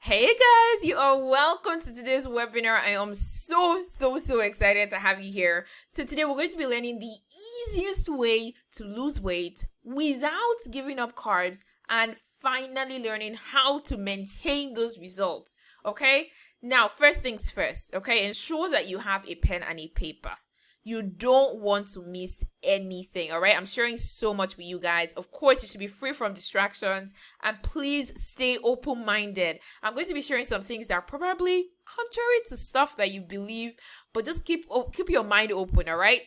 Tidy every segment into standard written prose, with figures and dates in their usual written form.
Hey guys, you are welcome to today's webinar. I am so excited to have you here. So today we're going to be learning the easiest way to lose weight without giving up carbs and finally learning how to maintain those results. Okay? Now, first things first, okay? Ensure that you have a pen and a paper. You don't want to miss anything, all right? I'm sharing so much with you guys. Of course, you should be free from distractions and please stay open-minded. I'm going to be sharing some things that are probably contrary to stuff that you believe, but just keep your mind open, all right?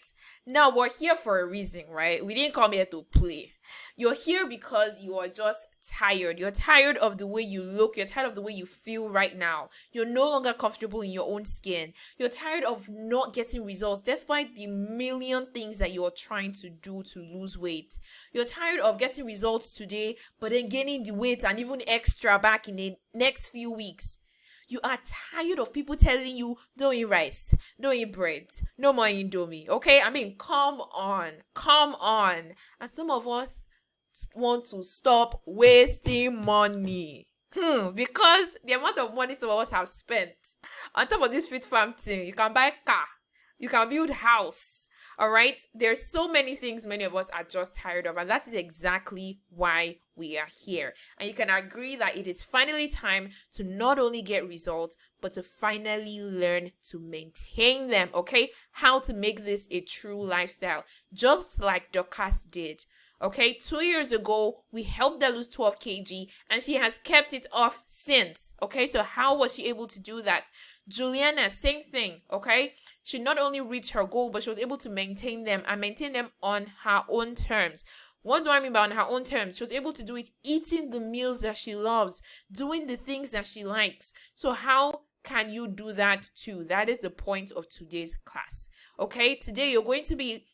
Now, we're here for a reason, right? We didn't come here to play. You're here because you are just tired. You're tired of the way you look. You're tired of the way you feel right now. You're no longer comfortable in your own skin. You're tired of not getting results despite the million things that you're trying to do to lose weight. You're tired of getting results today, but then gaining the weight and even extra back in the next few weeks. You are tired of people telling you, don't eat rice, don't eat bread, no more Indomie, okay? I mean, come on. And some of us want to stop wasting money. Because the amount of money some of us have spent on top of this fit farm thing, you can buy car, you can build house. All right, there's so many things many of us are just tired of, and that is exactly why we are here. And you can agree that it is finally time to not only get results, but to finally learn to maintain them, okay? How to make this a true lifestyle, just like Dorcas did. Okay, 2 years ago, we helped her lose 12 kg, and she has kept it off since. Okay, so how was she able to do that? Juliana, same thing, okay? She not only reached her goal, but she was able to maintain them and maintain them on her own terms. What do I mean by on her own terms? She was able to do it eating the meals that she loves, doing the things that she likes. So how can you do that too? That is the point of today's class. Okay, today I'm going to be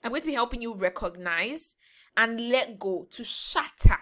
helping you recognize and let go, to shatter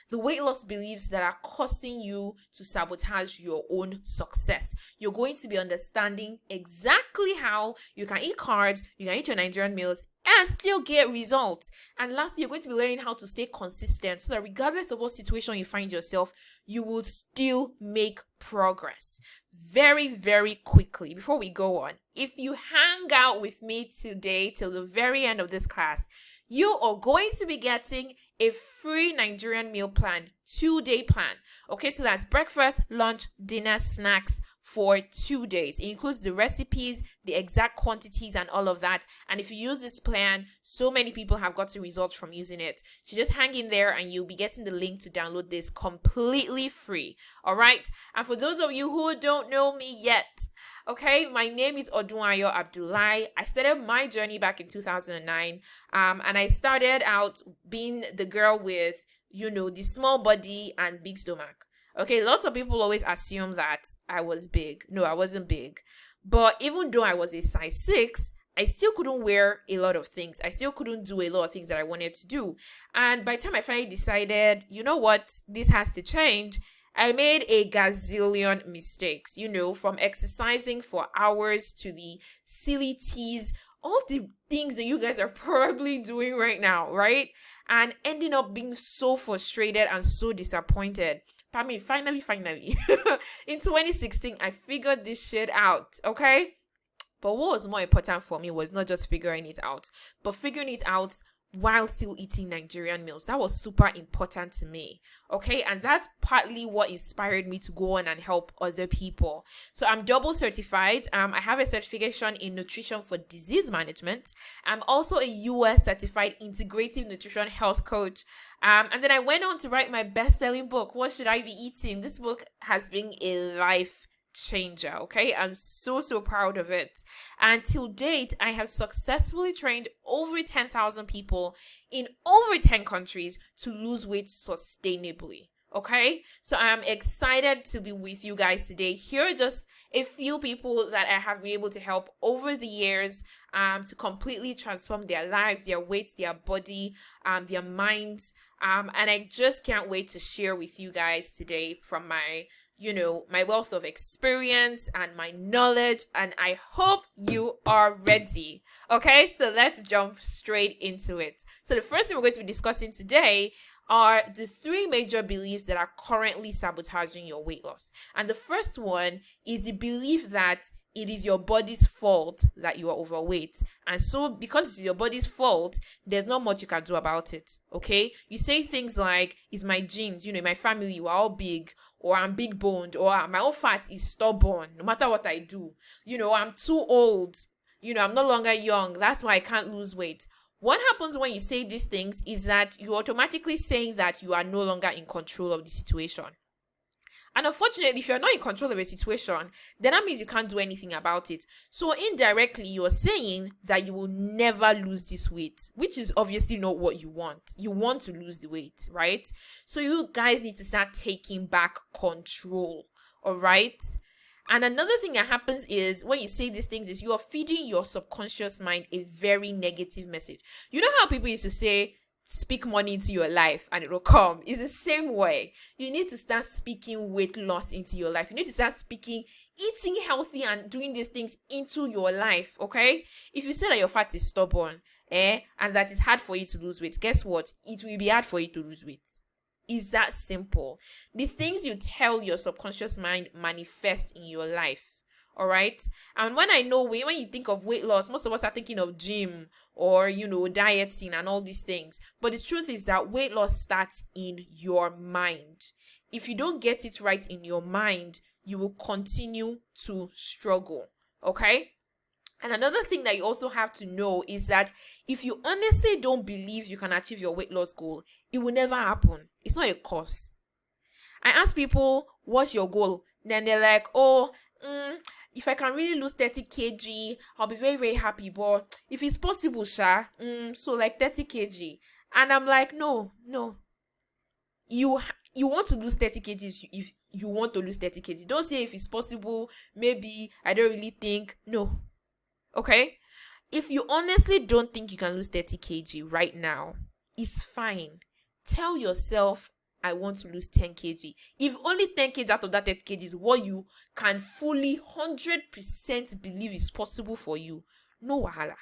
the weight loss beliefs that are causing you to sabotage your own success. You're going to be understanding exactly how you can eat carbs, you can eat your Nigerian meals, and still get results. And lastly, you're going to be learning how to stay consistent so that regardless of what situation you find yourself, you will still make progress. Very quickly, before we go on, if you hang out with me today till the very end of this class, you are going to be getting a free Nigerian meal plan, 2-day plan. Okay, so that's breakfast, lunch, dinner, snacks for 2 days. It includes the recipes, the exact quantities, and all of that. And if you use this plan, so many people have gotten results from using it. So just hang in there and you'll be getting the link to download this completely free. All right. And for those of you who don't know me yet, okay, my name is Odunayo Abdullahi. I started my journey back in 2009, and I started out being the girl with, the small body and big stomach. Okay, lots of people always assume that I was big. No, I wasn't big. But even though I was a size 6, I still couldn't wear a lot of things. I still couldn't do a lot of things that I wanted to do. And by the time I finally decided, you know what, this has to change, I made a gazillion mistakes, from exercising for hours to the silly teas, all the things that you guys are probably doing right now, right? And ending up being so frustrated and so disappointed. But I mean, finally, in 2016, I figured this shit out, okay? But what was more important for me was not just figuring it out, but figuring it out while still eating Nigerian meals. That was super important to me. Okay, and that's partly what inspired me to go on and help other people. So I'm double certified. I have a certification in nutrition for disease management. I'm also a US certified integrative nutrition health coach. And then I went on to write my best-selling book, What Should I Be Eating? This book has been a life changer. Okay, I'm so proud of it. And till date, I have successfully trained over 10,000 people in over 10 countries to lose weight sustainably. Okay, so I'm excited to be with you guys today. Here are just a few people that I have been able to help over the years to completely transform their lives, their weight, their body, their minds, and I just can't wait to share with you guys today from my wealth of experience and my knowledge, and I hope you are ready. Okay, so let's jump straight into it. So the first thing we're going to be discussing today are the three major beliefs that are currently sabotaging your weight loss. And the first one is the belief that it is your body's fault that you are overweight. And so because it's your body's fault, there's not much you can do about it. Okay? You say things like, it's my genes, in my family, we're all big, or I'm big boned, or my own fat is stubborn, no matter what I do. I'm too old. I'm no longer young. That's why I can't lose weight. What happens when you say these things is that you're automatically saying that you are no longer in control of the situation. And unfortunately, if you're not in control of a situation, then that means you can't do anything about it. So indirectly, you're saying that you will never lose this weight, which is obviously not what you want. You want to lose the weight, right? So you guys need to start taking back control, all right? And another thing that happens is when you say these things is you are feeding your subconscious mind a very negative message. You know how people used to say, speak money into your life and it will come? It's the same way. You need to start speaking weight loss into your life. You need to start speaking eating healthy and doing these things into your life, okay? If you say that your fat is stubborn, and that it's hard for you to lose weight, guess what? It will be hard for you to lose weight. It's that simple. The things you tell your subconscious mind manifest in your life. All right. And when you think of weight loss, most of us are thinking of gym or, dieting and all these things. But the truth is that weight loss starts in your mind. If you don't get it right in your mind, you will continue to struggle. Okay. And another thing that you also have to know is that if you honestly don't believe you can achieve your weight loss goal, it will never happen. It's not a course. I ask people, what's your goal? Then they're like, if I can really lose 30 kg, I'll be very, very happy. But if it's possible, so like 30 kg. And I'm like, no. You want to lose 30 kg if you want to lose 30 kg. Don't say if it's possible, maybe, I don't really think. No. Okay? If you honestly don't think you can lose 30 kg right now, it's fine. Tell yourself, I want to lose 10 kg. If only 10 kg out of that 30 kg is what you can fully 100% believe is possible for you, no wahala.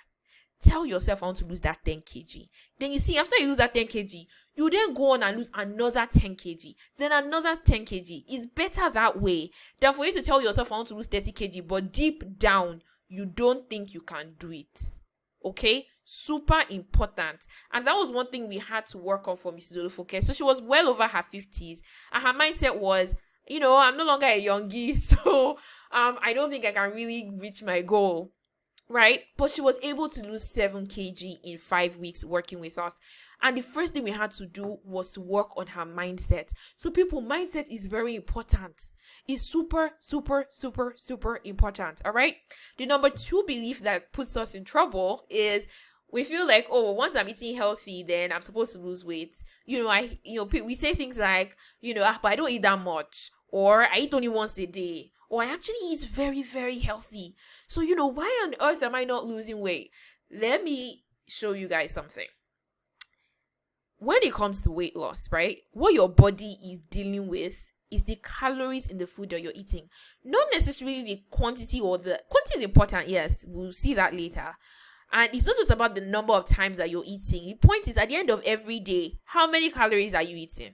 Tell yourself, I want to lose that 10 kg. Then you see, after you lose that 10 kg, you then go on and lose another 10 kg. Then another 10 kg. It's better that way than for you to tell yourself, I want to lose 30 kg, but deep down, you don't think you can do it. Okay? Super important. And that was one thing we had to work on for Mrs. Olufoke. So she was well over her 50s. And her mindset was, I'm no longer a youngie. So I don't think I can really reach my goal. Right? But she was able to lose 7 kg in 5 weeks working with us. And the first thing we had to do was to work on her mindset. So people, mindset is very important. It's super, super, super, super important. All right. The number 2 belief that puts us in trouble is we feel like, once I'm eating healthy, then I'm supposed to lose weight. We say things like, but I don't eat that much, or I eat only once a day, or I actually eat very, very healthy. So, why on earth am I not losing weight? Let me show you guys something. When it comes to weight loss, right, what your body is dealing with is the calories in the food that you're eating. Not necessarily the quantity, or the quantity is important, yes, we'll see that later. And it's not just about the number of times that you're eating. The point is, at the end of every day, how many calories are you eating?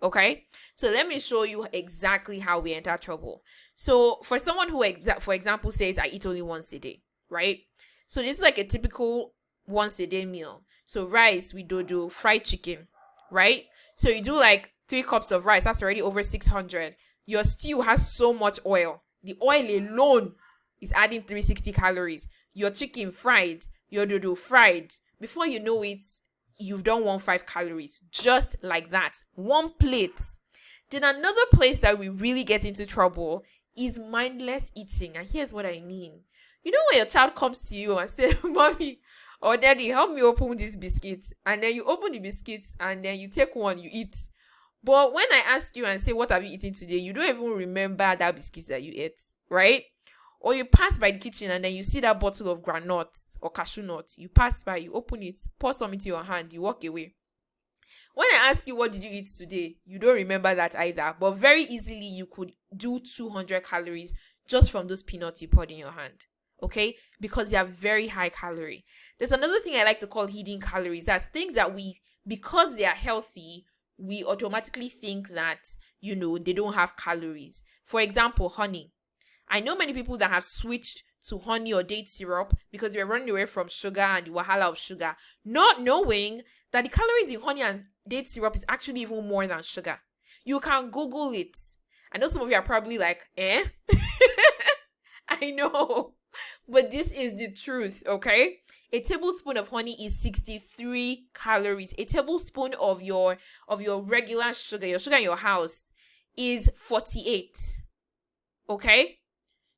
Okay? So let me show you exactly how we enter trouble. So for someone who, for example, says, I eat only once a day, right? So this is like a typical once a day meal. So rice, we do fried chicken, right? So you do like 3 cups of rice. That's already over 600. Your stew has so much oil. The oil alone is adding 360 calories. Your chicken fried, your dodo fried. Before you know it, you've done 15 calories. Just like that. 1 plate. Then another place that we really get into trouble is mindless eating. And here's what I mean. When your child comes to you and says, Mommy or Daddy, help me open this biscuit. And then you open the biscuits and then you take one, you eat. But when I ask you and say, what have you eaten today? You don't even remember that biscuit that you ate, right? Or you pass by the kitchen and then you see that bottle of granuts or cashew nuts. You pass by, you open it, pour some into your hand, you walk away. When I ask you, what did you eat today? You don't remember that either. But very easily, you could do 200 calories just from those peanuts you poured in your hand. Okay? Because they are very high calorie. There's another thing I like to call hidden calories. That's things that because they are healthy, we automatically think that, they don't have calories. For example, honey. I know many people that have switched to honey or date syrup because they're running away from sugar and the wahala of sugar, not knowing that the calories in honey and date syrup is actually even more than sugar. You can Google it. I know some of you are probably like, eh? I know. But this is the truth, okay? A tablespoon of honey is 63 calories. A tablespoon of your regular sugar, your sugar in your house, is 48. Okay?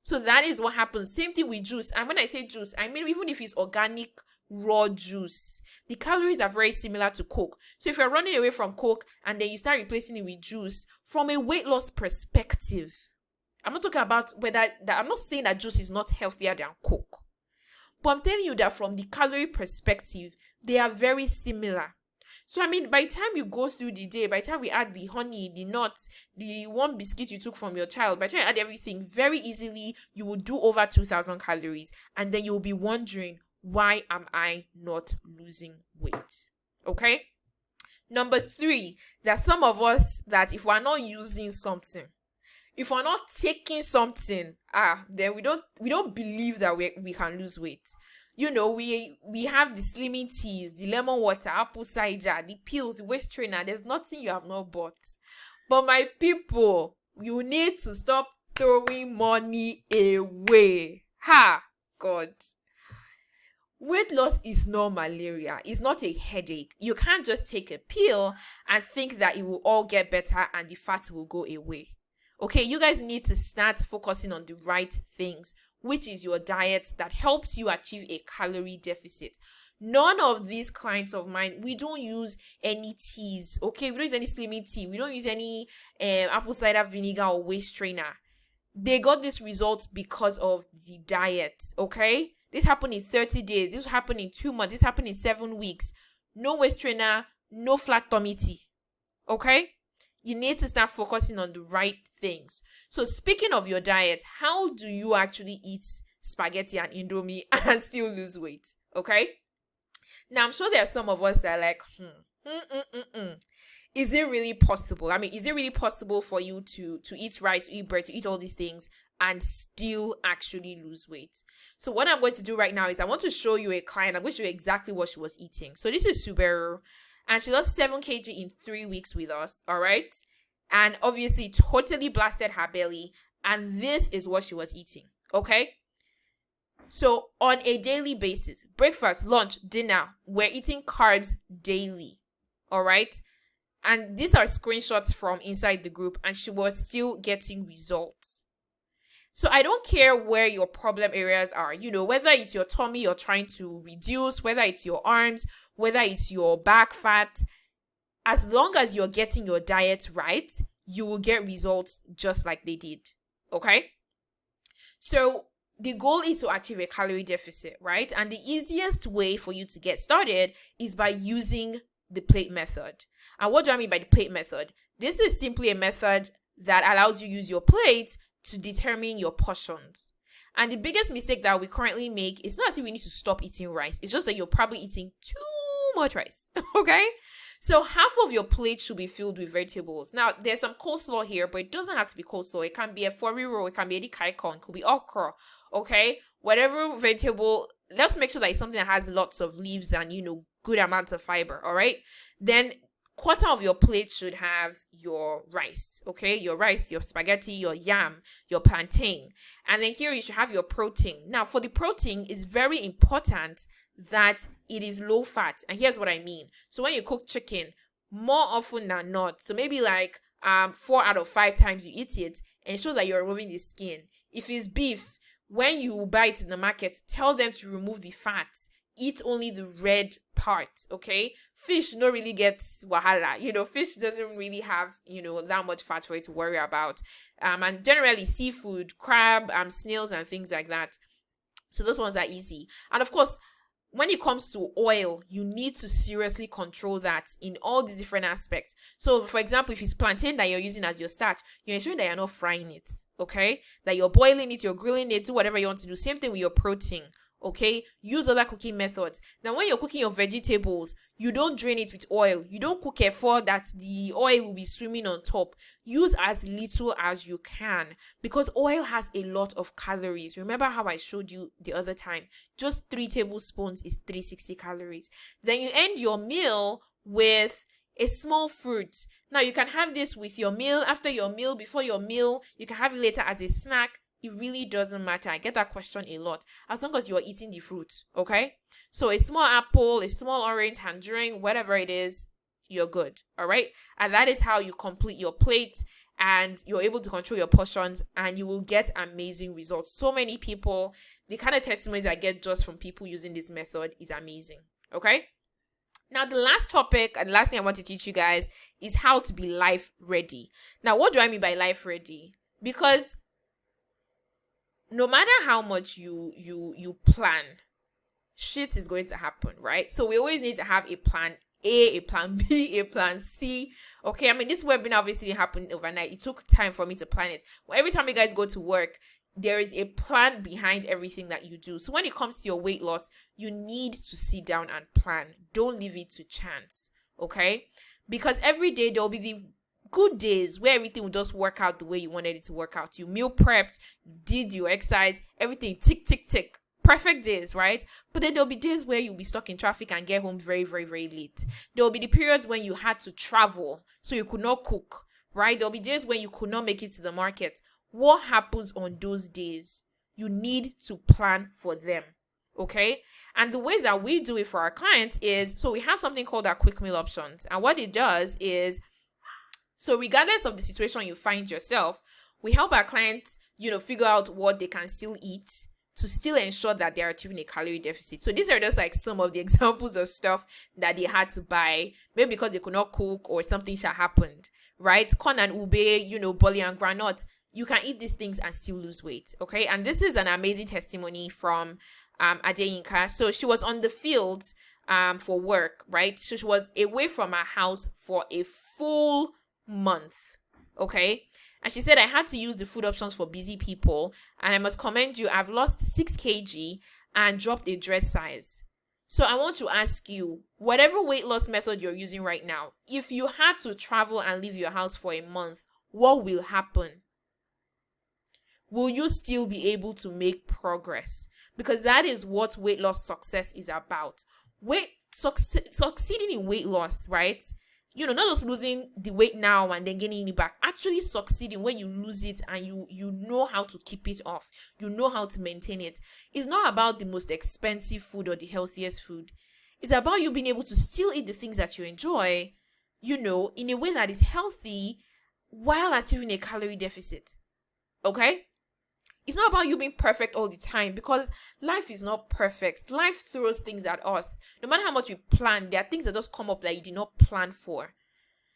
So that is what happens. Same thing with juice. And when I say juice, I mean even if it's organic raw juice, the calories are very similar to Coke. So if you're running away from Coke and then you start replacing it with juice, from a weight loss perspective, I'm not talking about I'm not saying that juice is not healthier than Coke. But I'm telling you that from the calorie perspective, they are very similar. So, I mean, by the time you go through the day, by the time we add the honey, the nuts, the one biscuit you took from your child, by the time you add everything, very easily, you will do over 2,000 calories. And then you'll be wondering, why am I not losing weight? Okay? Number 3, there are some of us that if we're not using something, if we're not taking something, then we don't believe that we can lose weight. We have the slimming teas, the lemon water, apple cider, the pills, the waist trainer. There's nothing you have not bought. But my people, you need to stop throwing money away. God. Weight loss is not malaria. It's not a headache. You can't just take a pill and think that it will all get better and the fat will go away. Okay, you guys need to start focusing on the right things, which is your diet that helps you achieve a calorie deficit. None of these clients of mine, we don't use any teas, okay? We don't use any slimming tea. We don't use any apple cider vinegar or waist trainer. They got this result because of the diet, okay? This happened in 30 days. This happened in 2 months. This happened in 7 weeks. No waist trainer, no flat tummy tea, okay? You need to start focusing on the right things. So speaking of your diet, how do you actually eat spaghetti and indomie and still lose weight? Okay? Now, I'm sure there are some of us that are like, is it really possible? I mean, is it really possible for you to eat rice, to eat bread, to eat all these things and still actually lose weight? So what I'm going to do right now is I want to show you a client. I'm going to show you exactly what she was eating. So this is Subaru. And she lost 7 kg in 3 weeks with us, all right? And obviously totally blasted her belly. And this is what she was eating, okay? So on a daily basis, breakfast, lunch, dinner, we're eating carbs daily, all right? And these are screenshots from inside the group. And she was still getting results. So I don't care where your problem areas are, whether it's your tummy you're trying to reduce, whether it's your arms, whether it's your back fat, as long as you're getting your diet right, you will get results just like they did, okay? So the goal is to achieve a calorie deficit, right? And the easiest way for you to get started is by using the plate method. And what do I mean by the plate method? This is simply a method that allows you to use your plate to determine your portions. And the biggest mistake that we currently make is not as if we need to stop eating rice. It's just that you're probably eating too much rice, okay? So half of your plate should be filled with vegetables. Now, there's some coleslaw here, but it doesn't have to be coleslaw. It can be a foriro, it can be edikaikon, it could be okra, okay? Whatever vegetable, let's make sure that it's something that has lots of leaves and, good amounts of fiber, all right? Then quarter of your plate should have your rice, okay? Your rice, your spaghetti, your yam, your plantain. And then here you should have your protein. Now, for the protein, it's very important that it is low fat. And here's what I mean. So when you cook chicken, more often than not, so maybe like 4 out of 5 times you eat it, ensure that you're removing the skin. If it's beef, when you buy it in the market, tell them to remove the fat. Eat only the red part, okay? Fish don't really get wahala. Fish doesn't really have, that much fat for it to worry about. And generally seafood, crab, snails and things like that. So those ones are easy. And of course, when it comes to oil, you need to seriously control that in all the different aspects. So for example, if it's plantain that you're using as your starch, you're ensuring that you're not frying it, okay? That you're boiling it, you're grilling it, do whatever you want to do. Same thing with your protein. Okay, use other cooking methods. Now, when you're cooking your vegetables, you don't drain it with oil. You don't cook it for that the oil will be swimming on top. Use as little as you can, because oil has a lot of calories. Remember how I showed you the other time? Just 3 tablespoons is 360 calories. Then you end your meal with a small fruit. Now, you can have this with your meal, after your meal, before your meal. You can have it later as a snack. It really doesn't matter. I get that question a lot. As long as you are eating the fruit, okay? So a small apple, a small orange, tangerine, whatever it is, you're good, all right? And that is how you complete your plate, and you're able to control your portions, and you will get amazing results. So many people, the kind of testimonies I get just from people using this method is amazing, okay? Now, the last topic and the last thing I want to teach you guys is how to be life ready. Now, what do I mean by life ready? Because no matter how much you plan, shit is going to happen, right? So we always need to have a plan A, a plan B, a plan C. Okay, I mean, this webinar obviously didn't happen overnight. It took time for me to plan it. Well, every time you guys go to work, there is a plan behind everything that you do. So when it comes to your weight loss, you need to sit down and plan. Don't leave it to chance, okay? Because every day there will be the good days where everything will just work out the way you wanted it to work out. You meal prepped, did your exercise, everything tick, tick, tick. Perfect days, right? But then there'll be days where you'll be stuck in traffic and get home very, very, very late. There'll be the periods when you had to travel, so you could not cook, right? There'll be days when you could not make it to the market. What happens on those days? You need to plan for them, okay? And the way that we do it for our clients is, so we have something called our quick meal options. And what it does is, so regardless of the situation you find yourself, we help our clients, figure out what they can still eat to still ensure that they're achieving a calorie deficit. So these are just like some of the examples of stuff that they had to buy, maybe because they could not cook or something shall happened, right? Corn and ube, barley and granite. You can eat these things and still lose weight, okay? And this is an amazing testimony from Adeyinka. So she was on the field for work, right? So she was away from her house for a full month, okay? And she said, I had to use the food options for busy people, and I must commend you. I've lost 6 kg and dropped a dress size. So I want to ask you, whatever weight loss method you're using right now, if you had to travel and leave your house for a month, what will happen? Will you still be able to make progress? Because that is what weight loss success is about. Succeeding in weight loss, right? Not just losing the weight now and then gaining it back. Actually succeeding when you lose it and you know how to keep it off. You know how to maintain it. It's not about the most expensive food or the healthiest food. It's about you being able to still eat the things that you enjoy, in a way that is healthy while achieving a calorie deficit. Okay? It's not about you being perfect all the time, because life is not perfect. Life throws things at us. No matter how much we plan, there are things that just come up that you did not plan for.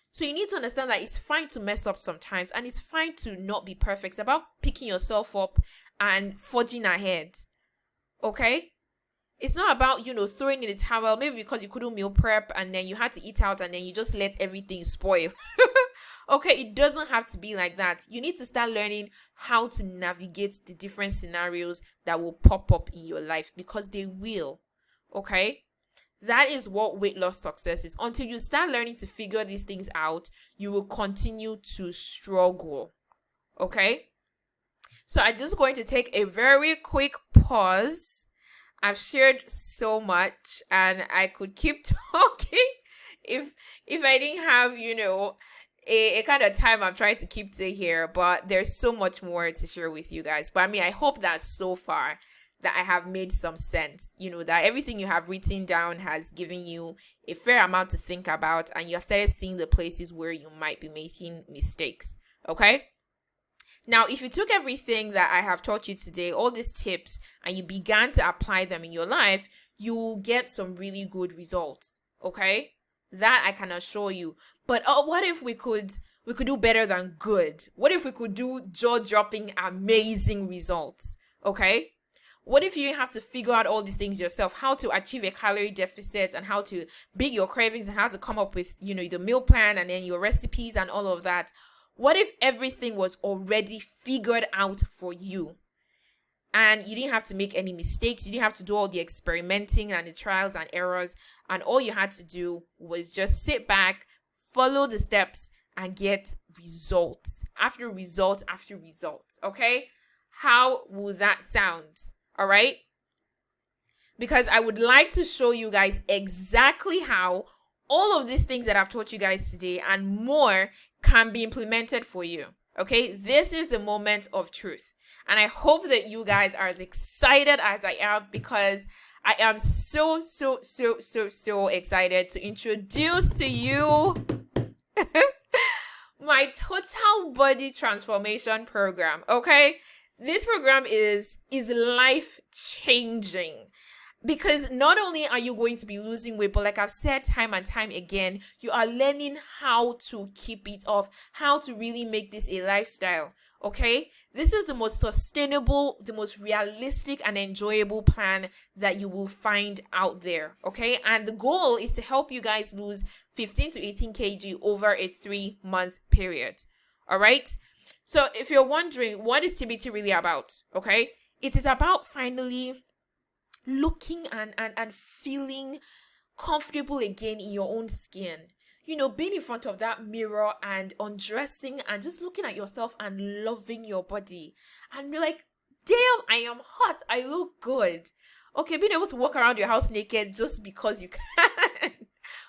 So you need to understand that it's fine to mess up sometimes, and it's fine to not be perfect. It's about picking yourself up and forging ahead. Okay? It's not about, throwing in the towel, maybe because you couldn't meal prep and then you had to eat out and then you just let everything spoil. Okay, it doesn't have to be like that. You need to start learning how to navigate the different scenarios that will pop up in your life, because they will. Okay? That is what weight loss success is. Until you start learning to figure these things out, you will continue to struggle. Okay? So I'm just going to take a very quick pause. I've shared so much and I could keep talking if I didn't have, a kind of time I'm trying to keep to here, but there's so much more to share with you guys. But I hope that so far that I have made some sense, that everything you have written down has given you a fair amount to think about, and you have started seeing the places where you might be making mistakes. Okay? Now, if you took everything that I have taught you today, all these tips, and you began to apply them in your life, you will get some really good results. Okay? That I can assure you. But what if we could do better than good? What if we could do jaw-dropping, amazing results? Okay? What if you didn't have to figure out all these things yourself? How to achieve a calorie deficit, and how to beat your cravings, and how to come up with, the meal plan and then your recipes and all of that? What if everything was already figured out for you? and you didn't have to make any mistakes. You didn't have to do all the experimenting and the trials and errors. And all you had to do was just sit back, follow the steps, and get results after result after result. Okay? How will that sound? All right? Because I would like to show you guys exactly how all of these things that I've taught you guys today and more can be implemented for you. Okay? This is the moment of truth. And I hope that you guys are as excited as I am, because I am so excited to introduce to you my total body transformation program. Okay? This program is life changing, because not only are you going to be losing weight, but like I've said time and time again, you are learning how to keep it off, how to really make this a lifestyle. Okay? This is the most sustainable, the most realistic and enjoyable plan that you will find out there. Okay? And the goal is to help you guys lose 15 to 18 kg over a 3-month period. All right? So if you're wondering, what is TBT really about? Okay? It is about finally looking and feeling comfortable again in your own skin. You know, being in front of that mirror and undressing and just looking at yourself and loving your body. And be like, damn, I am hot. I look good. Okay, being able to walk around your house naked just because you can.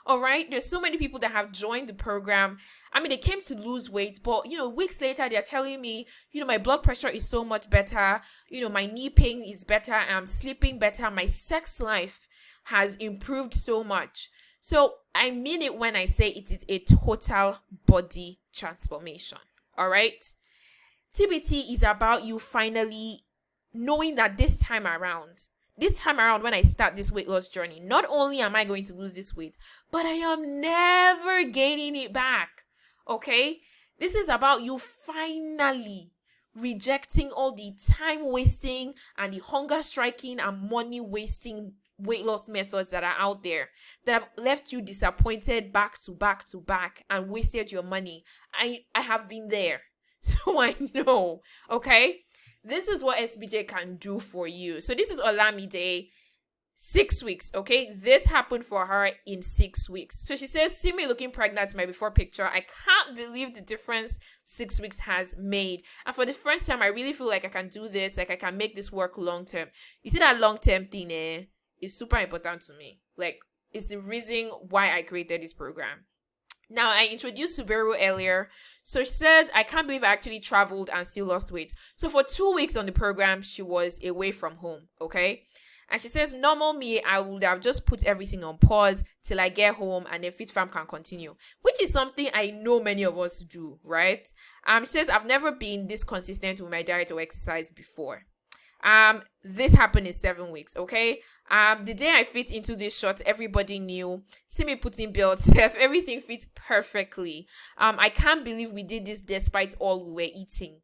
All right? There's so many people that have joined the program. I mean, they came to lose weight, but, you know, weeks later, they're telling me, you know, my blood pressure is so much better. You know, my knee pain is better. I'm sleeping better. My sex life has improved so much. So I mean it when I say it is a total body transformation. All right? TBT is about you finally knowing that this time around, when I start this weight loss journey, not only am I going to lose this weight, but I am never gaining it back. Okay? This is about you finally rejecting all the time wasting and the hunger striking and money wasting weight loss methods that are out there that have left you disappointed back to back and wasted your money. I have been there. So I know. Okay? This is what SBJ can do for you. So this is Olamide, 6 weeks, okay? This happened for her in 6 weeks. So she says, see me looking pregnant in my before picture. I can't believe the difference 6 weeks has made. And for the first time, I really feel like I can do this, like I can make this work long term. You see that long term thing, is super important to me. Like, it's the reason why I created this program. Now, I introduced Subaru earlier. So she says, I can't believe I actually traveled and still lost weight. So for 2 weeks on the program, she was away from home, okay? And she says, normal me, I would have just put everything on pause till I get home and then Fit Fam can continue, which is something I know many of us do, right? She says, I've never been this consistent with my diet or exercise before. This happened in 7 weeks, okay? The day I fit into this shot, everybody knew. See me putting belts, everything fits perfectly. I can't believe we did this despite all we were eating.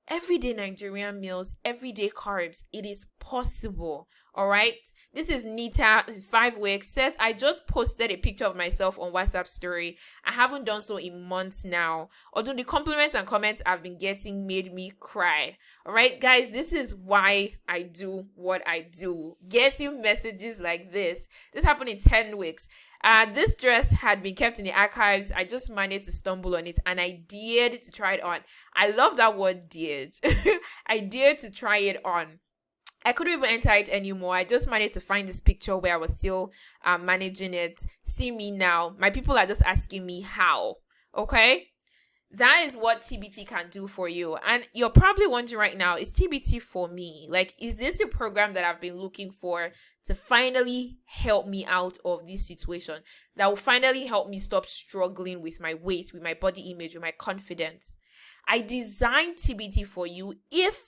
Everyday Nigerian meals, everyday carbs. It is possible. All right. This is Nita, 5 weeks. Says, I just posted a picture of myself on WhatsApp story. I haven't done so in months now. Although the compliments and comments I've been getting made me cry. All right, guys, this is why I do what I do. Getting messages like this. This happened in 10 weeks. This dress had been kept in the archives. I just managed to stumble on it and I dared to try it on. I love that word, dared. I dared to try it on. I couldn't even enter it anymore. I just managed to find this picture where I was still managing it. See me now. My people are just asking me how. Okay? That is what TBT can do for you. And you're probably wondering right now, is TBT for me? Like, is this a program that I've been looking for to finally help me out of this situation? That will finally help me stop struggling with my weight, with my body image, with my confidence. I designed TBT for you if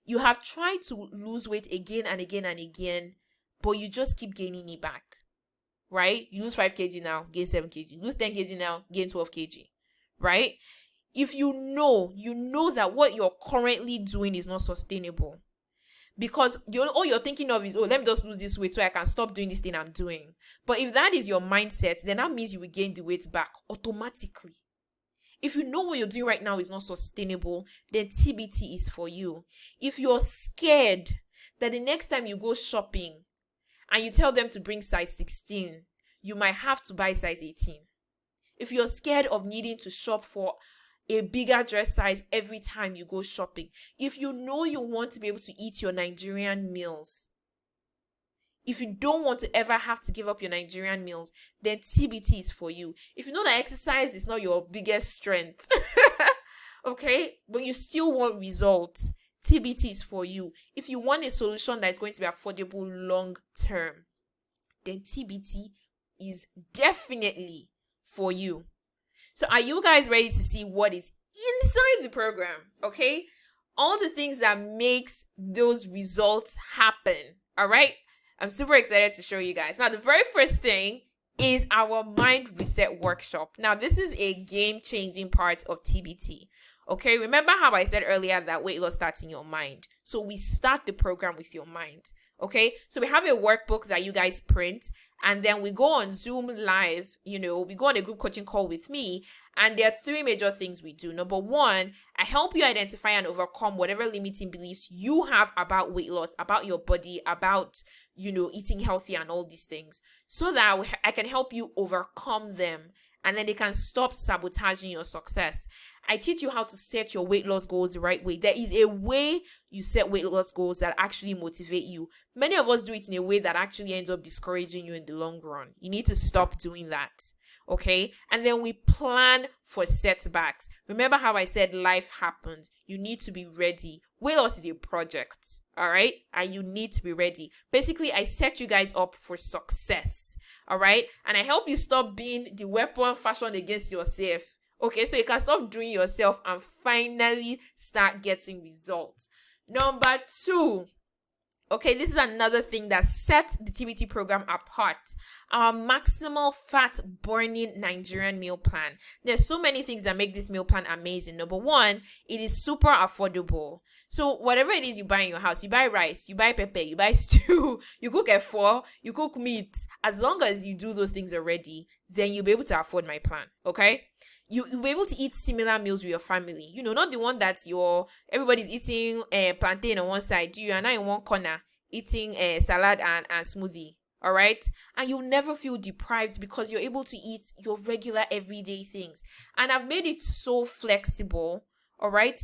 you have tried to lose weight again and again and again, but you just keep gaining it back, right? You lose 5 kg now, gain 7 kg. You lose 10 kg now, gain 12 kg, right? If you know that what you're currently doing is not sustainable, because all you're thinking of is, oh, let me just lose this weight so I can stop doing this thing I'm doing. But if that is your mindset, then that means you will gain the weight back automatically. If you know what you're doing right now is not sustainable, then TBT is for you. If you're scared that the next time you go shopping and you tell them to bring size 16, you might have to buy size 18. If you're scared of needing to shop for a bigger dress size every time you go shopping, if you know you want to be able to eat your Nigerian meals, if you don't want to ever have to give up your Nigerian meals, then TBT is for you. If you know that exercise is not your biggest strength, okay, but you still want results, TBT is for you. If you want a solution that is going to be affordable long term, then TBT is definitely for you. So are you guys ready to see what is inside the program? Okay, all the things that makes those results happen. All right, I'm super excited to show you guys. Now, the very first thing is our mind reset workshop. Now, this is a game-changing part of TBT. Okay, remember how I said earlier that weight loss starts in your mind? So we start the program with your mind. Okay, so we have a workbook that you guys print, and then we go on Zoom live, we go on a group coaching call with me, and there are 3 major things we do. Number 1, I help you identify and overcome whatever limiting beliefs you have about weight loss, about your body, about, eating healthy and all these things, so that I can help you overcome them, and then they can stop sabotaging your success. I teach you how to set your weight loss goals the right way. There is a way you set weight loss goals that actually motivate you. Many of us do it in a way that actually ends up discouraging you in the long run. You need to stop doing that. Okay? And then we plan for setbacks. Remember how I said life happens. You need to be ready. Weight loss is a project. All right? And you need to be ready. Basically, I set you guys up for success. All right? And I help you stop being the weapon fashioned against yourself. Okay, so you can stop doing yourself and finally start getting results. Number 2, okay, this is another thing that sets the TBT program apart. Our maximal fat burning Nigerian meal plan. There's so many things that make this meal plan amazing. Number 1, it is super affordable. So whatever it is you buy in your house, you buy rice, you buy pepper, you buy stew, you cook efo, you cook meat. As long as you do those things already, then you'll be able to afford my plan, okay? You'll be able to eat similar meals with your family. Not the one that's everybody's eating plantain on one side. You are now in one corner eating salad and smoothie. All right? And you'll never feel deprived because you're able to eat your regular everyday things. And I've made it so flexible. All right?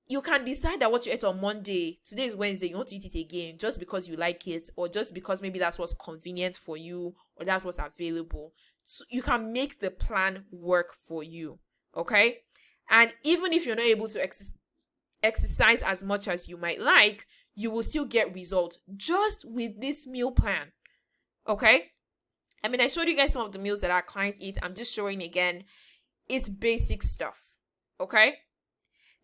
You can decide that what you ate on Monday, today is Wednesday, you want to eat it again just because you like it, or just because maybe that's what's convenient for you, or that's what's available. So you can make the plan work for you, okay? And even if you're not able to exercise as much as you might like, you will still get results just with this meal plan, okay? I mean, I showed you guys some of the meals that our clients eat. I'm just showing again. It's basic stuff, okay?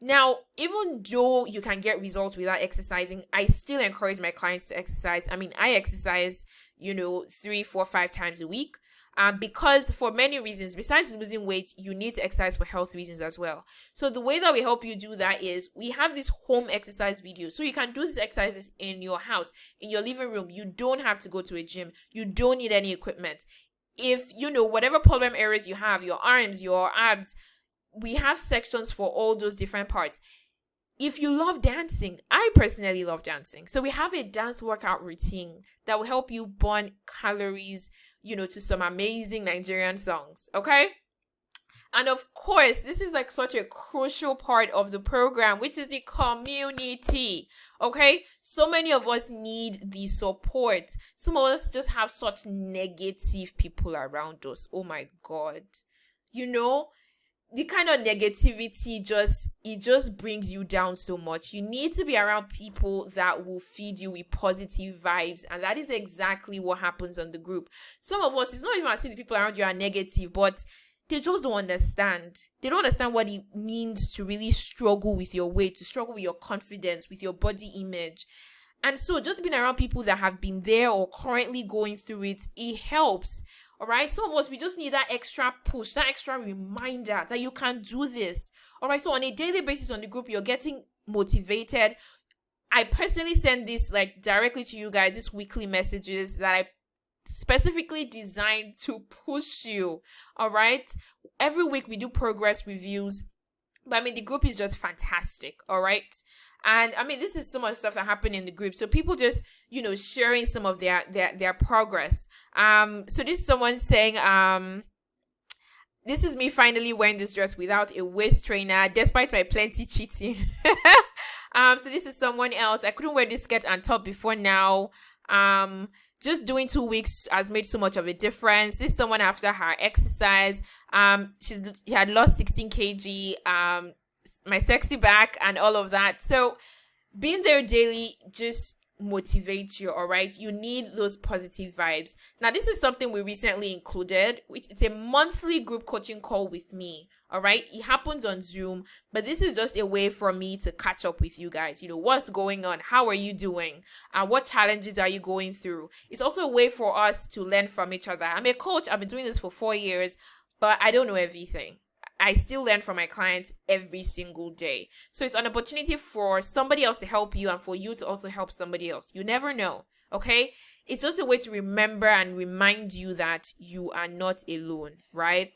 Now, even though you can get results without exercising, I still encourage my clients to exercise. I mean, I exercise, 3, 4, 5 times a week. Because for many reasons, besides losing weight, you need to exercise for health reasons as well. So the way that we help you do that is we have this home exercise video. So you can do these exercises in your house, in your living room. You don't have to go to a gym. You don't need any equipment. If, whatever problem areas you have, your arms, your abs, we have sections for all those different parts. If you love dancing, I personally love dancing. So we have a dance workout routine that will help you burn calories, to some amazing Nigerian songs, okay? And of course, this is like such a crucial part of the program, which is the community, okay? So many of us need the support. Some of us just have such negative people around us. Oh my God. The kind of negativity just brings you down so much. You need to be around people that will feed you with positive vibes, and that is exactly what happens on the group. Some of us, it's not even as if the people around you are negative, but they just don't understand. They don't understand what it means to really struggle with your weight, to struggle with your confidence, with your body image. And so just being around people that have been there or currently going through it helps. All right, some of us, we just need that extra push, that extra reminder that you can do this. All right, so on a daily basis on the group, you're getting motivated. I personally send this directly to you guys, these weekly messages that I specifically designed to push you. All right, every week we do progress reviews. But I mean, the group is just fantastic, all right? And I mean, this is some of the stuff that happened in the group. So people just, sharing some of their progress. So this is someone saying, this is me finally wearing this dress without a waist trainer, despite my plenty cheating. So this is someone else. I couldn't wear this skirt and top before now. Just doing 2 weeks has made so much of a difference. This is someone after her exercise. She had lost 16 kg. My sexy back and all of that. So being there daily just motivates you, all right? You need those positive vibes. Now, this is something we recently included, which it's a monthly group coaching call with me, all right? It happens on Zoom, but this is just a way for me to catch up with you guys. What's going on? How are you doing? What challenges are you going through? It's also a way for us to learn from each other. I'm a coach. I've been doing this for 4 years, but I don't know everything. I still learn from my clients every single day. So it's an opportunity for somebody else to help you and for you to also help somebody else. You never know, okay? It's just a way to remember and remind you that you are not alone, right?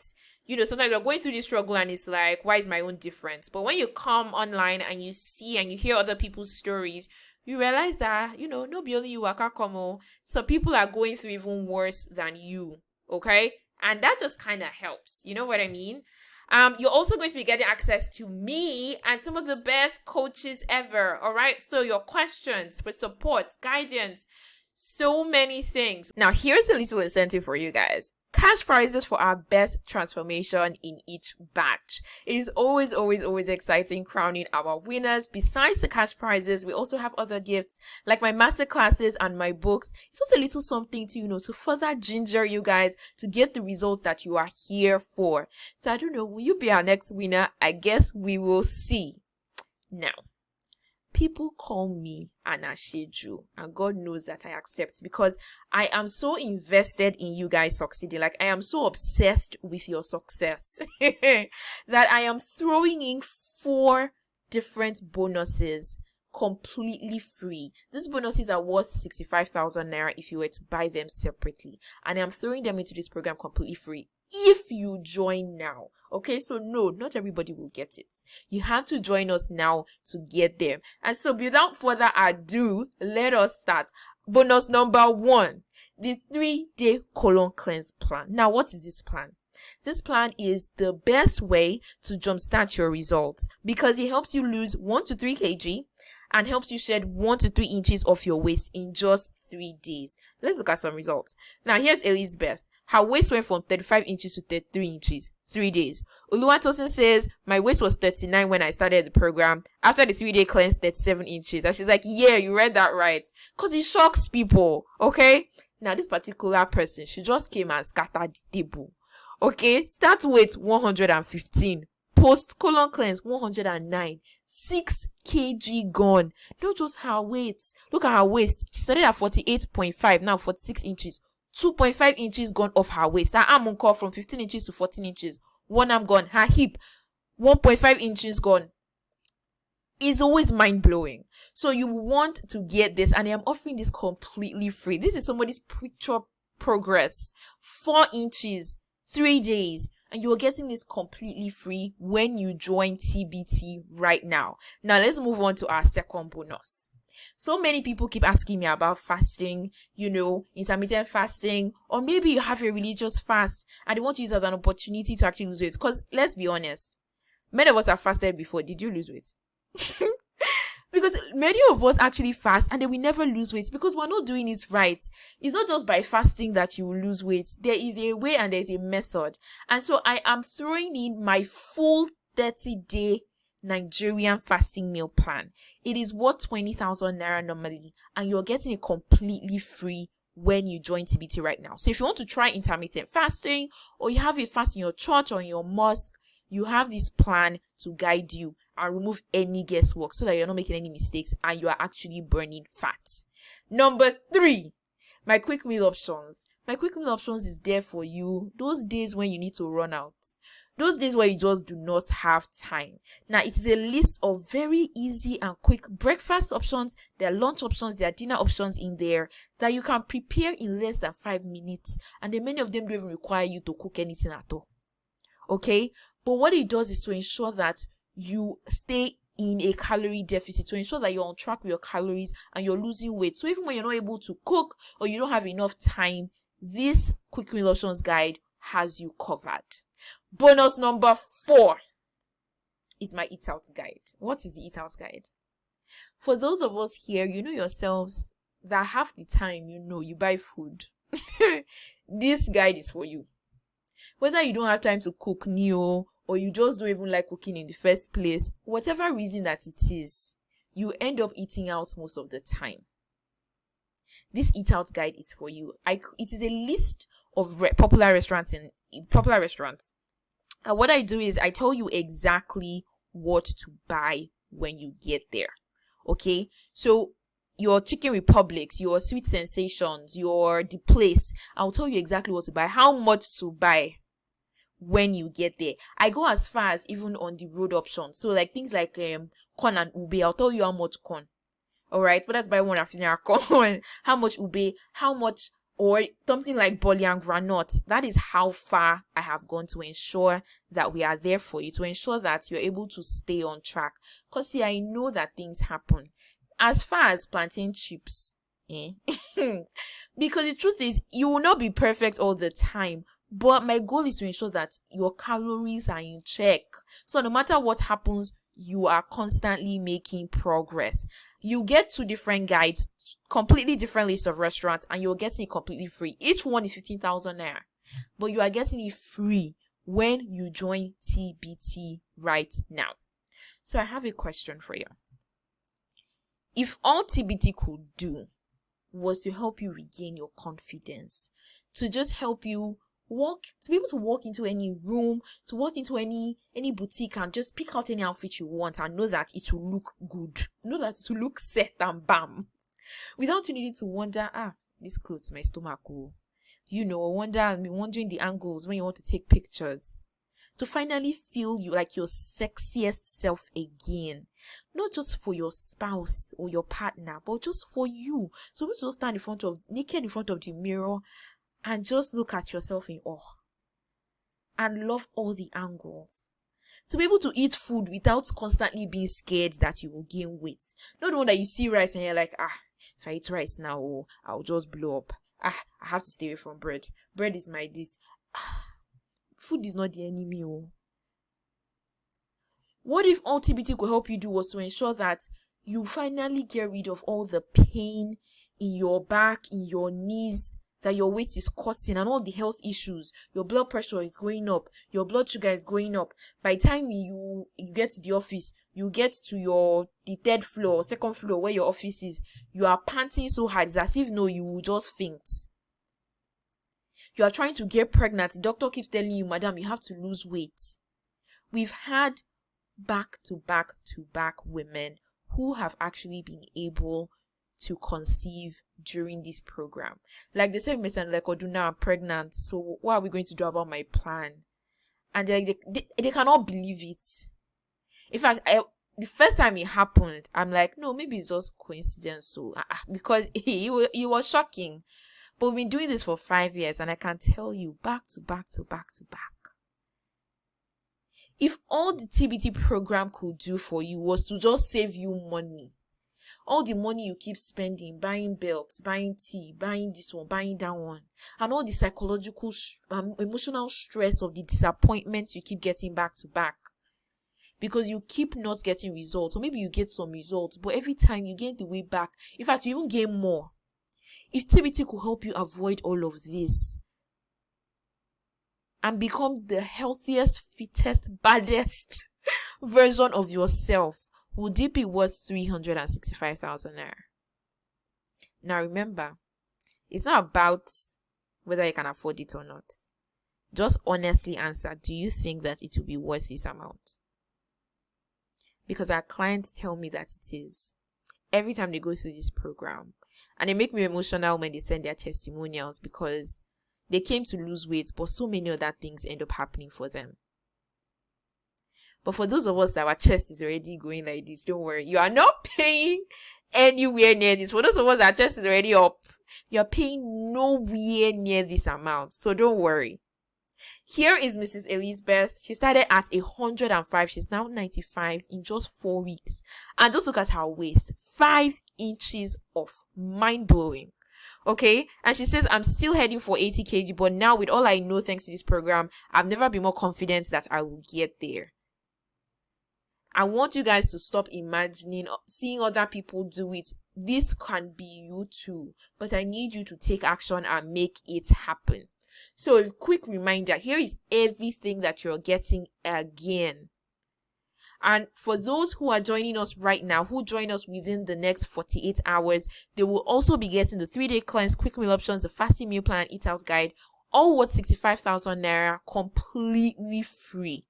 Sometimes we're going through this struggle and it's like, why is my own different? But when you come online and you see and you hear other people's stories, you realize that, no be only you waka como. So people are going through even worse than you, okay? And that just kind of helps. You know what I mean? You're also going to be getting access to me and some of the best coaches ever, all right? So your questions for support, guidance, so many things. Now, here's a little incentive for you guys. Cash prizes for our best transformation in each batch. It is always, always, always exciting crowning our winners. Besides the cash prizes, we also have other gifts like my master classes and my books. It's just a little something to, to further ginger you guys to get the results that you are here for. So I don't know, will you be our next winner? I guess we will see. Now, people call me an Asheju, and God knows that I accept because I am so invested in you guys succeeding. Like, I am so obsessed with your success that I am throwing in 4 different bonuses completely free. These bonuses are worth 65,000 naira if you were to buy them separately, and I'm throwing them into this program completely free if you join now. Okay, so no, not everybody will get it. You have to join us now to get them. And so without further ado, let us start. Bonus number 1, the 3-day colon cleanse plan. Now, what is this plan? This plan is the best way to jumpstart your results because it helps you lose 1 to 3 kg and helps you shed 1 to 3 inches off your waist in just 3 days. Let's look at some results. Now, here's Elise Beth. Her waist went from 35 inches to 33 inches, 3 days. Oluwatosin says, my waist was 39 when I started the program. After the 3-day cleanse, 37 inches. And she's like, yeah, you read that right. Because it shocks people, okay? Now, this particular person, she just came and scattered the table. Okay, start weight 115. Post colon cleanse 109. 6 kg gone. Not just her weight. Look at her waist. She started at 48.5, now 46 inches. 2.5 inches gone off her waist. Her arm cut from 15 inches to 14 inches. One arm gone. Her hip 1.5 inches gone. It's always mind-blowing. So you want to get this, and I am offering this completely free. This is somebody's picture progress. 4 inches, 3 days. And you're getting this completely free when you join TBT right now. Now, let's move on to our second bonus. So many people keep asking me about fasting, intermittent fasting, or maybe you have a religious fast and they want to use it as an opportunity to actually lose weight. Because let's be honest, many of us have fasted before. Did you lose weight? Because many of us actually fast and then we never lose weight because we're not doing it right. It's not just by fasting that you will lose weight. There is a way and there's a method. And so I am throwing in my full 30-day Nigerian fasting meal plan. It is worth 20,000 naira normally, and you're getting it completely free when you join TBT right now. So if you want to try intermittent fasting, or you have a fast in your church or in your mosque, you have this plan to guide you and remove any guesswork so that you're not making any mistakes and you are actually burning fat. Number 3, my quick meal options. My quick meal options is there for you those days when you need to run out. Those days where you just do not have time. Now, it is a list of very easy and quick breakfast options. There are lunch options, there are dinner options in there that you can prepare in less than 5 minutes. And then many of them don't even require you to cook anything at all. Okay? But what it does is to ensure that you stay in a calorie deficit, to ensure that you're on track with your calories and you're losing weight. So even when you're not able to cook or you don't have enough time, this quick meal options guide has you covered. Bonus number 4 is my eat out guide. What is the eat out guide? For those of us here, you know yourselves that half the time, you buy food. This guide is for you. Whether you don't have time to cook new or you just don't even like cooking in the first place, whatever reason that it is, you end up eating out most of the time. This eat out guide is for you. It is a list of popular restaurants. And what I do is I tell you exactly what to buy when you get there. Okay, so your Chicken Republics, your Sweet Sensations, your The Place, I'll tell you exactly what to buy, how much to buy when you get there. I go as far as even on the road options. So like things like corn and ube, I'll tell you how much corn. All right, but that's buy one after corn. How much ube, how much, or something like bolly and granite. That is how far I have gone to ensure that we are there for you, to ensure that you're able to stay on track. Because see, I know that things happen. As far as plantain chips, because the truth is, you will not be perfect all the time. But my goal is to ensure that your calories are in check. So no matter what happens, you are constantly making progress. You get 2 different guides, completely different lists of restaurants, and you're getting it completely free. Each one is 15,000 naira. But you are getting it free when you join TBT right now. So I have a question for you. If all TBT could do was to help you regain your confidence, to just help you to be able to walk into any room, to walk into any boutique and just pick out any outfit you want and know that it will look good, know that it will look set and bam, without you needing to wonder, this clothes my stomach, wondering the angles when you want to take pictures, to finally feel you like your sexiest self again, not just for your spouse or your partner, but just for you. So we just stand naked in front of the mirror and just look at yourself in awe and love all the angles. To be able to eat food without constantly being scared that you will gain weight. Not the one that you see rice and you're like, if I eat rice now, I'll just blow up. I have to stay away from bread. Bread is my this. Food is not the enemy. What if all TBT could help you do was to ensure that you finally get rid of all the pain in your back, in your knees, that your weight is causing, and all the health issues. Your blood pressure is going up, your blood sugar is going up. By the time you get to the office, you get to the 3rd floor, 2nd floor where your office is, you are panting so hard, it's as if you will just faint. You are trying to get pregnant, the doctor keeps telling you, madam, you have to lose weight. We've had back to back women who have actually been able to conceive during this program. Like they said, Miss and like, now I'm pregnant, so what are we going to do about my plan? And they cannot believe it. In fact, the first time it happened, I'm like, no, maybe it's just coincidence. So because it was shocking. But we've been doing this for 5 years, and I can tell you, back to back. If all the TBT program could do for you was to just save you money, all the money you keep spending, buying belts, buying tea, buying this one, buying that one, and all the psychological, emotional stress of the disappointment you keep getting back to back, because you keep not getting results, or maybe you get some results, but every time you get the way back, in fact, you even gain more. If TBT could help you avoid all of this and become the healthiest, fittest, baddest version of yourself, would it be worth 365,000 naira? Now remember, it's not about whether you can afford it or not. Just honestly answer, do you think that it will be worth this amount? Because our clients tell me that it is. Every time they go through this program. And they make me emotional when they send their testimonials, because they came to lose weight, but so many other things end up happening for them. But for those of us that our chest is already going like this, don't worry. You are not paying anywhere near this. For those of us that our chest is already up, you're paying nowhere near this amount. So don't worry. Here is Mrs. Elise Beth. She started at 105. She's now 95 in just 4 weeks. And just look at her waist. 5 inches off. Mind blowing. Okay, and she says, I'm still heading for 80 kg, but now with all I know thanks to this program, I've never been more confident that I will get there. I want you guys to stop imagining seeing other people do it. This can be you too, but I need you to take action and make it happen. So a quick reminder, here is everything that you're getting again. And for those who are joining us right now, who join us within the next 48 hours, they will also be getting the 3-day cleanse, quick meal options, the fasting meal plan, eat out guide, all worth 65,000 naira, completely free.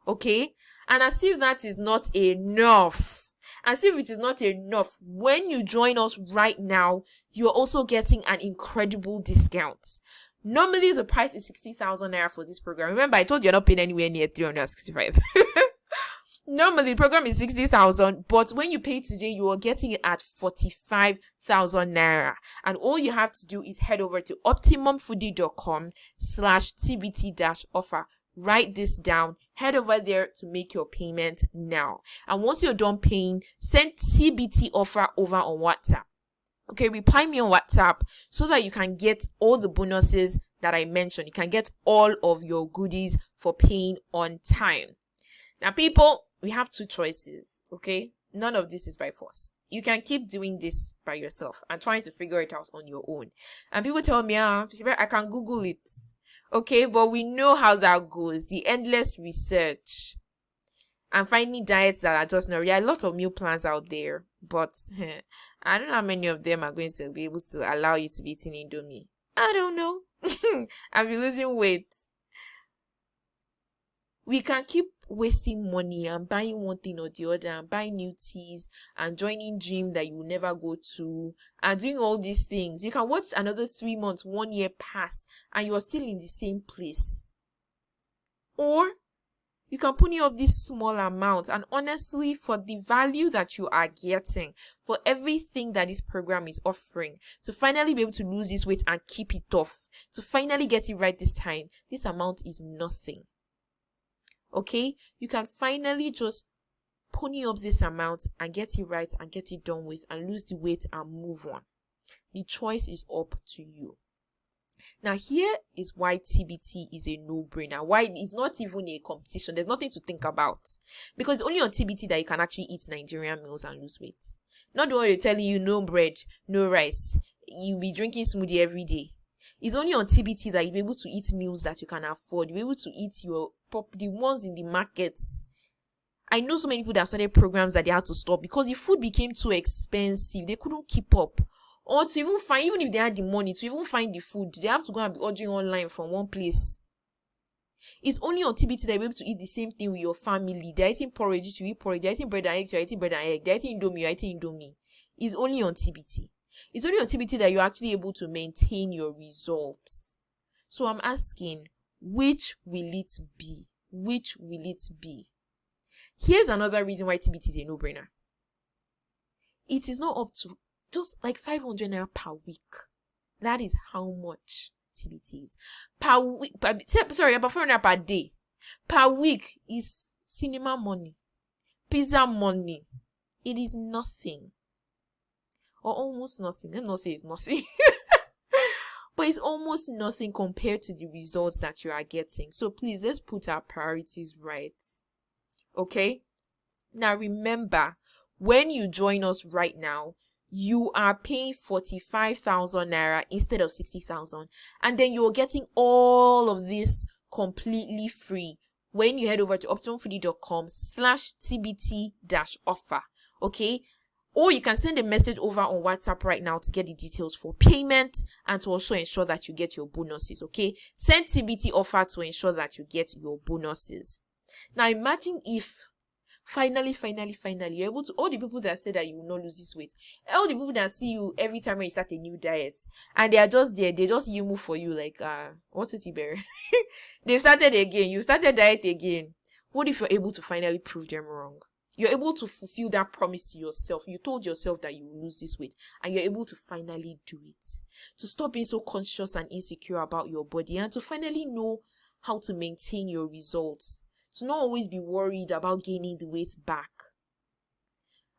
Okay? And as if that is not enough, when you join us right now, you're also getting an incredible discount. Normally, the price is 60,000 naira for this program. Remember, I told you you're not paying anywhere near 365. Normally, the program is 60,000, but when you pay today, you are getting it at 45,000 naira. And all you have to do is head over to optimumfoodie.com/tbt-offer. Write this down. Head over there to make your payment now. And once you're done paying, send TBT offer over on WhatsApp. Okay, reply me on WhatsApp so that you can get all the bonuses that I mentioned. You can get all of your goodies for paying on time. Now, people, we have 2 choices, okay? None of this is by force. You can keep doing this by yourself and trying to figure it out on your own. And people tell me, I can Google it. Okay, but we know how that goes. The endless research and finding diets that are just not real. There are a lot of meal plans out there, but I don't know how many of them are going to be able to allow you to be eating Indomie. I don't know. I'll be losing weight. We can keep wasting money and buying one thing or the other and buying new teas and joining gym that you will never go to and doing all these things. You can watch another 3 months, 1 year pass and you are still in the same place. Or you can pony up this small amount, and honestly, for the value that you are getting, for everything that this program is offering, to finally be able to lose this weight and keep it off, to finally get it right this time, this amount is nothing. Okay, you can finally just pony up this amount and get it right and get it done with and lose the weight and move on. The choice is up to you. Now, here is why TBT is a no-brainer. Why it's not even a competition. There's nothing to think about. Because it's only on TBT that you can actually eat Nigerian meals and lose weight. Not the one you're telling you no bread, no rice. You'll be drinking smoothie every day. It's only on TBT that you'll be able to eat meals that you can afford. You'll be able to eat the ones in the markets. I know so many people that started programs that they had to stop because the food became too expensive. They couldn't keep up. Or to even find, even if they had the money, to even find the food, they have to go and be ordering online from one place. It's only on TBT that you're able to eat the same thing with your family. They're eating porridge, you eat porridge. They're eating bread and eggs, you're eating bread and egg. They're eating Indomie, you're eating Indomie. It's only on TBT. It's only on TBT that you're actually able to maintain your results. So I'm asking, which will it be? Which will it be? Here's another reason why TBT is a no-brainer. It is not up to just like 500 naira per week. That is how much TBT is. Per week, about 400 naira per day. Per week is cinema money, pizza money. It is nothing. Or almost nothing. Let me not say it's nothing. But it's almost nothing compared to the results that you are getting. So please, let's put our priorities right. Okay? Now remember, when you join us right now, you are paying 45,000 naira instead of 60,000. And then you're getting all of this completely free when you head over to optimumfoodie.com/tbt-offer. Okay? Or you can send a message over on WhatsApp right now to get the details for payment and to also ensure that you get your bonuses. Okay? Send TBT offer to ensure that you get your bonuses. Now imagine if finally, you're able to, all the people that say that you will not lose this weight, all the people that see you every time when you start a new diet, and they are just there, they just you move for you like, what's it, Iber? They've started again, you started diet again. What if you're able to finally prove them wrong? You're able to fulfill that promise to yourself. You told yourself that you will lose this weight, and you're able to finally do it. To stop being so conscious and insecure about your body, and to finally know how to maintain your results, to not always be worried about gaining the weight back.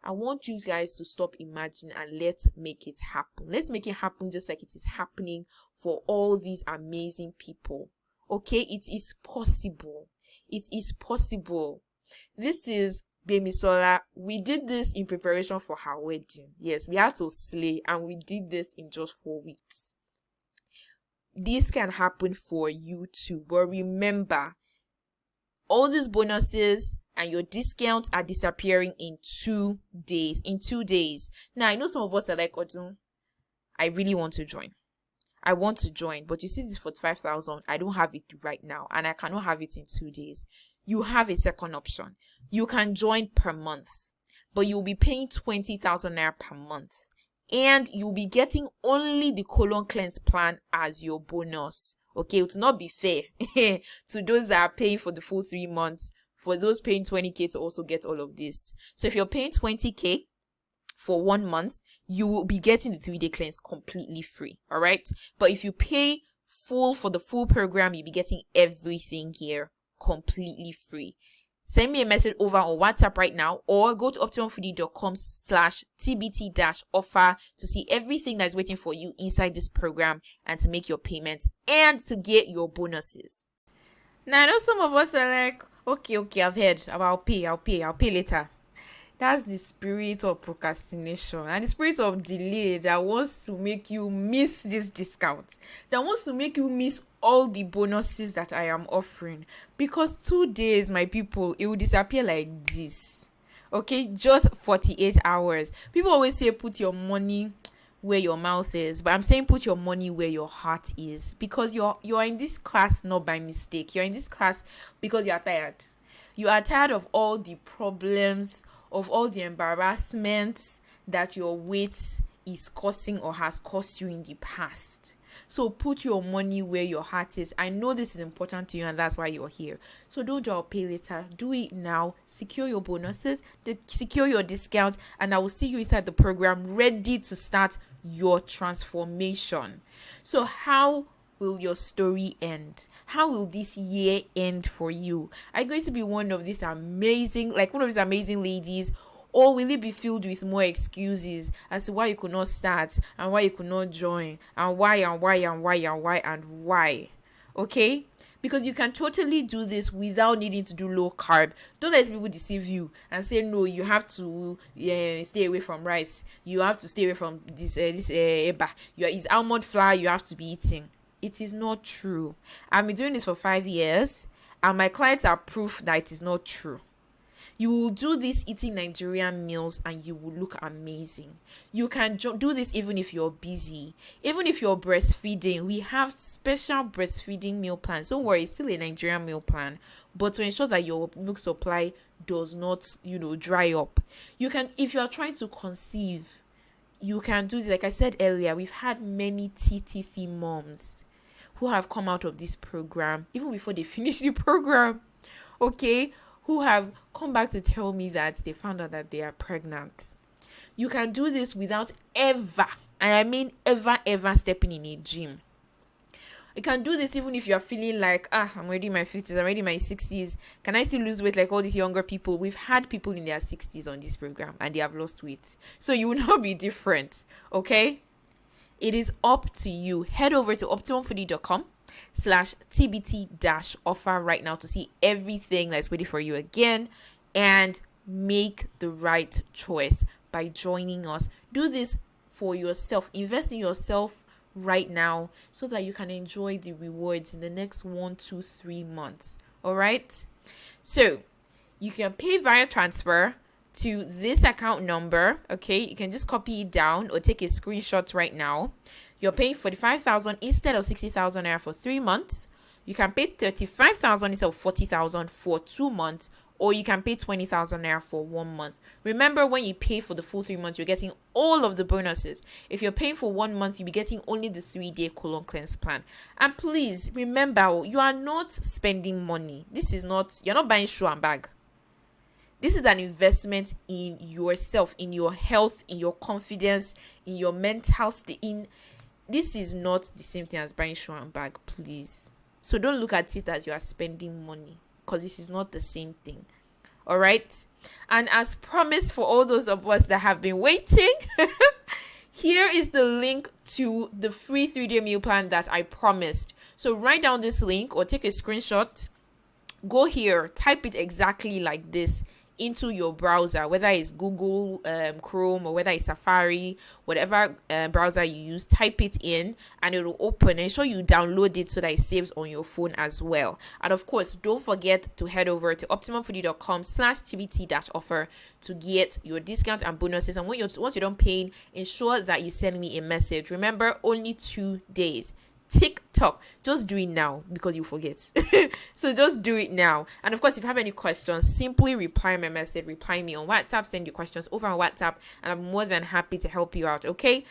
I want you guys to stop imagining and let's make it happen. Let's make it happen just like it is happening for all these amazing people. Okay, it is possible. It is possible. This is Bemisola. We did this in preparation for her wedding. Yes, we had to slay, and we did this in just 4 weeks. This can happen for you too. But remember, all these bonuses and your discounts are disappearing in 2 days. Now, I know some of us are like, Odun, I really want to join. I want to join, but you see this 45,000, I don't have it right now, and I cannot have it in 2 days. You have a second option. You can join per month, but you'll be paying 20,000 naira per month, and you'll be getting only the colon cleanse plan as your bonus. Okay, it will not be fair to those that are paying for the full 3 months, for those paying 20k to also get all of this. So if you're paying 20k for 1 month, you will be getting the 3-day cleanse completely free. All right. But if you pay full for the full program, you'll be getting everything here completely free. Send me a message over on WhatsApp right now, or go to optimumfoodie.com/tbt-offer to see everything that's waiting for you inside this program and to make your payment and to get your bonuses. Now, I know some of us are like, okay, I've heard, I'll pay later. That's the spirit of procrastination and the spirit of delay that wants to make you miss this discount, that wants to make you miss all the bonuses that I am offering. Because 2 days, my people, it will disappear like this. Okay, just 48 hours. People always say put your money where your mouth is, but I'm saying put your money where your heart is, because you're in this class not by mistake. You're in this class because you are tired. You are tired of all the problems, of all the embarrassments that your weight is causing or has caused you in the past. So put your money where your heart is. I know this is important to you, and that's why you're here. So don't do I'll pay later. Do it now. Secure your bonuses, secure your discounts, and I will see you inside the program ready to start your transformation. So how will your story end? How will this year end for you? Are you going to be one of these amazing ladies, or will it be filled with more excuses as to why you could not start and why you could not join and why? Okay? Because you can totally do this without needing to do low carb. Don't let people deceive you and say, no, you have to stay away from rice. You have to stay away from this eba. It's almond flour you have to be eating. It is not true. I've been doing this for 5 years, and my clients are proof that it is not true. You will do this eating Nigerian meals and you will look amazing. You can do this even if you're busy. Even if you're breastfeeding, we have special breastfeeding meal plans. Don't worry, it's still a Nigerian meal plan, but to ensure that your milk supply does not, dry up. You can, if you are trying to conceive, you can do this. Like I said earlier, we've had many TTC moms who have come out of this program even before they finish the program, okay, who have come back to tell me that they found out that they are pregnant. You can do this without ever, and I mean ever stepping in a gym. You can do this even if you're feeling like, I'm already in my 50s, I'm already in my 60s. Can I still lose weight like all these younger people? We've had people in their 60s on this program and they have lost weight. So you will not be different, okay? It is up to you. Head over to optimumfoodie.com/tbt-offer right now to see everything that's waiting for you again, and make the right choice by joining us. Do this for yourself. Invest in yourself right now so that you can enjoy the rewards in the next 1, 2, 3 months. All right. So you can pay via transfer to this account number. Okay, you can just copy it down or take a screenshot right now. You're paying 45,000 instead of 60,000 naira for 3 months. You can pay 35,000 instead of 40,000 for 2 months, or you can pay 20,000 naira for 1 month. Remember, when you pay for the full 3 months, you're getting all of the bonuses. If you're paying for 1 month, you'll be getting only the 3-day colon cleanse plan. And please remember, you are not spending money. You're not buying shoe and bag. This is an investment in yourself, in your health, in your confidence, in your mental state. This is not the same thing as buying shoe and bag, please. So don't look at it as you are spending money, because this is not the same thing. All right. And as promised, for all those of us that have been waiting, here is the link to the free 3-day meal plan that I promised. So write down this link or take a screenshot. Go here, type it exactly like this into your browser, whether it's Google Chrome or whether it's Safari, whatever browser you use. Type it in and it will open. Ensure you download it so that it saves on your phone as well. And of course, don't forget to head over to optimumfoodie.com/tbt-offer to get your discount and bonuses. And once you're done paying, ensure that you send me a message. Remember, only 2 days. TikTok, just do it now because you forget. So just do it now. And of course, if you have any questions, simply reply my message, reply me on WhatsApp, send your questions over on WhatsApp, and I'm more than happy to help you out. Okay.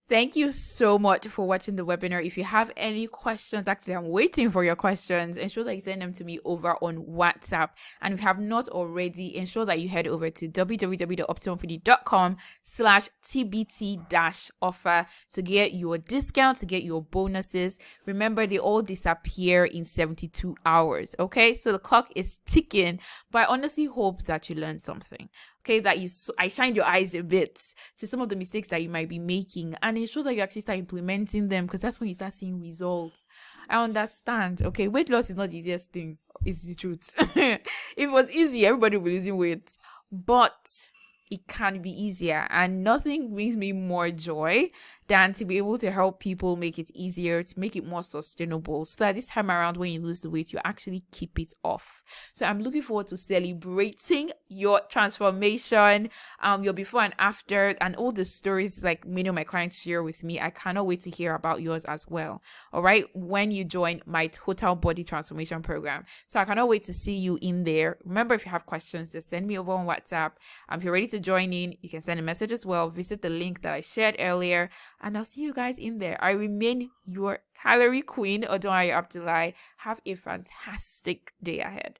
Thank you so much for watching the webinar. If you have any questions, actually, I'm waiting for your questions. Ensure that you send them to me over on WhatsApp. And if you have not already, ensure that you head over to www.optimumfoodie.com/tbt-offer to get your discount, to get your bonuses. Remember, they all disappear in 72 hours. Okay, so the clock is ticking, but I honestly hope that you learned something. Okay, that I shined your eyes a bit to some of the mistakes that you might be making, and ensure that you actually start implementing them, because that's when you start seeing results. I understand. Okay, weight loss is not the easiest thing. It's the truth. If it was easy, everybody would be losing weight. But it can be easier, and nothing brings me more joy than to be able to help people make it easier, to make it more sustainable, so that this time around when you lose the weight, you actually keep it off. So I'm looking forward to celebrating your transformation, your before and after, and all the stories like many of my clients share with me. I cannot wait to hear about yours as well. All right, when you join my total body transformation program. So I cannot wait to see you in there. Remember, if you have questions, just send me over on WhatsApp. If you're ready to join in, you can send a message as well. Visit the link that I shared earlier, and I'll see you guys in there. I remain your calorie queen, Odoayo Abdullahi. Have a fantastic day ahead.